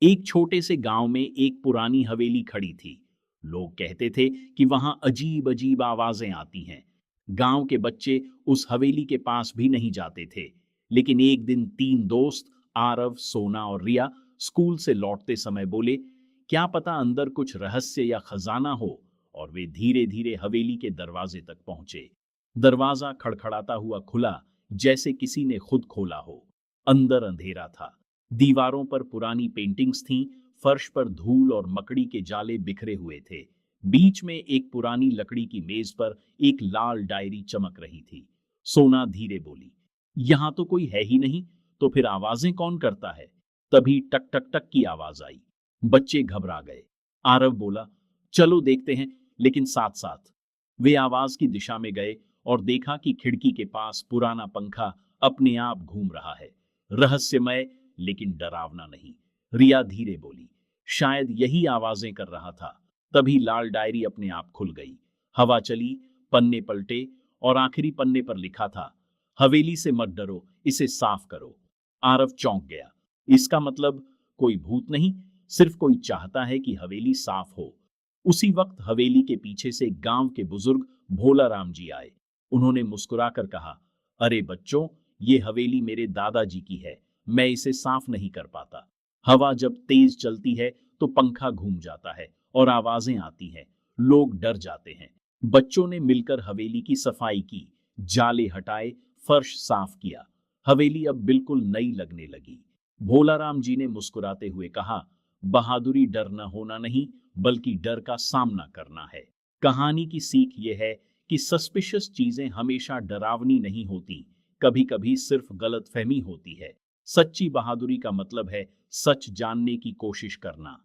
एक छोटे से गांव में एक पुरानी हवेली खड़ी थी। लोग कहते थे कि वहां अजीब अजीब आवाजें आती हैं। गांव के बच्चे उस हवेली के पास भी नहीं जाते थे। लेकिन एक दिन तीन दोस्त, आरव, सोना और रिया, स्कूल से लौटते समय बोले, क्या पता अंदर कुछ रहस्य या खजाना हो। और वे धीरे धीरे हवेली के दरवाजे तक पहुंचे। दरवाजा खड़खड़ाता हुआ खुला, जैसे किसी ने खुद खोला हो। अंदर अंधेरा था। दीवारों पर पुरानी पेंटिंग्स थीं, फर्श पर धूल और मकड़ी के जाले बिखरे हुए थे। बीच में एक पुरानी लकड़ी की मेज पर एक लाल डायरी चमक रही थी। सोना धीरे बोली, यहां तो कोई है ही नहीं, तो फिर आवाजें कौन करता है। तभी टक टक टक की आवाज आई। बच्चे घबरा गए। आरव बोला, चलो देखते हैं। लेकिन साथ साथ वे आवाज की दिशा में गए और देखा कि खिड़की के पास पुराना पंखा अपने आप घूम रहा है। रहस्यमय लेकिन डरावना नहीं। रिया धीरे बोली, शायद यही आवाजें कर रहा था। तभी लाल डायरी अपने आप खुल गई। हवा चली, पन्ने पलटे और आखिरी पन्ने पर लिखा था, हवेली से मत डरो, इसे साफ करो। आरव चौंक गया। इसका मतलब कोई भूत नहीं, सिर्फ कोई चाहता है कि हवेली साफ हो। उसी वक्त हवेली के पीछे से गांव के बुजुर्ग भोला राम जी आए। उन्होंने मुस्कुराकर कहा, अरे बच्चों, ये हवेली मेरे दादाजी की है, मैं इसे साफ नहीं कर पाता। हवा जब तेज चलती है तो पंखा घूम जाता है और आवाजें आती हैं। लोग डर जाते हैं। बच्चों ने मिलकर हवेली की सफाई की, जाले हटाए, फर्श साफ किया। हवेली अब बिल्कुल नई लगने लगी। भोलाराम जी ने मुस्कुराते हुए कहा, बहादुरी डर न होना नहीं, बल्कि डर का सामना करना है। कहानी की सीख यह है कि सस्पिशियस चीजें हमेशा डरावनी नहीं होती, कभी कभी सिर्फ गलतफहमी होती है। सच्ची बहादुरी का मतलब है सच जानने की कोशिश करना,